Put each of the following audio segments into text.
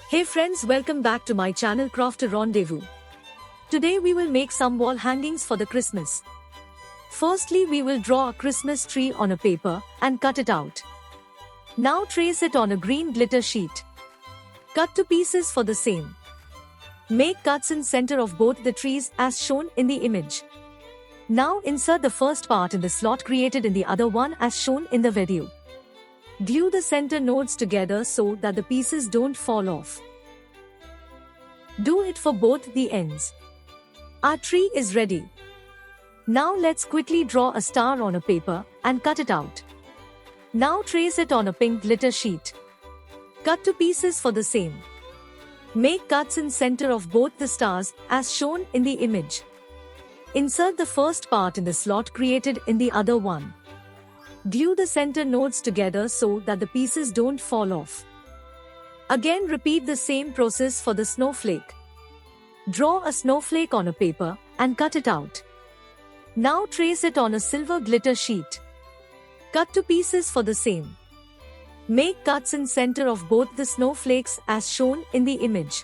Hey friends, welcome back to my channel Craft a Rendezvous. Today we will make some wall hangings for the Christmas. Firstly, we will draw a Christmas tree on a paper and cut it out. Now trace it on a green glitter sheet. Cut to pieces for the same. Make cuts in center of both the trees as shown in the image. Now insert the first part in the slot created in the other one as shown in the video. Glue the center nodes together so that the pieces don't fall off. Do it for both the ends. Our tree is ready. Now let's quickly draw a star on a paper and cut it out. Now trace it on a pink glitter sheet. Cut to pieces for the same. Make cuts in center of both the stars as shown in the image. Insert the first part in the slot created in the other one. Glue the center nodes together so that the pieces don't fall off. Again, repeat the same process for the snowflake. Draw a snowflake on a paper and cut it out. Now trace it on a silver glitter sheet. Cut to pieces for the same. Make cuts in center of both the snowflakes as shown in the image.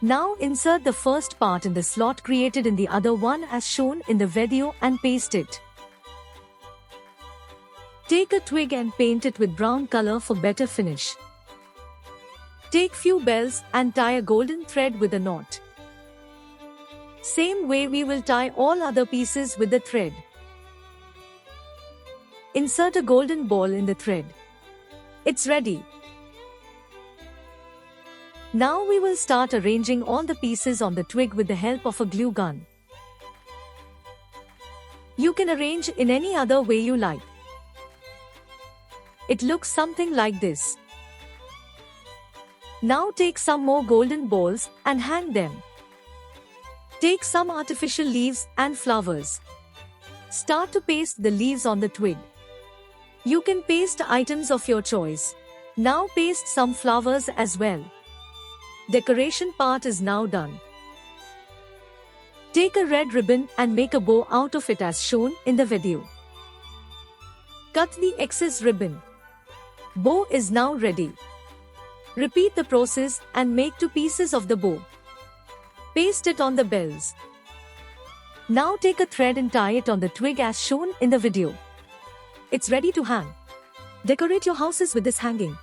Now insert the first part in the slot created in the other one as shown in the video and paste it. Take a twig and paint it with brown color for better finish. Take few bells and tie a golden thread with a knot. Same way we will tie all other pieces with the thread. Insert a golden ball in the thread. It's ready. Now we will start arranging all the pieces on the twig with the help of a glue gun. You can arrange in any other way you like. It looks something like this. Now take some more golden balls and hang them. Take some artificial leaves and flowers. Start to paste the leaves on the twig. You can paste items of your choice. Now paste some flowers as well. Decoration part is now done. Take a red ribbon and make a bow out of it as shown in the video. Cut the excess ribbon. Bow is now ready. Repeat the process and make 2 pieces of the bow. Paste it on the bells. Now take a thread and tie it on the twig as shown in the video. It's ready to hang. Decorate your houses with this hanging.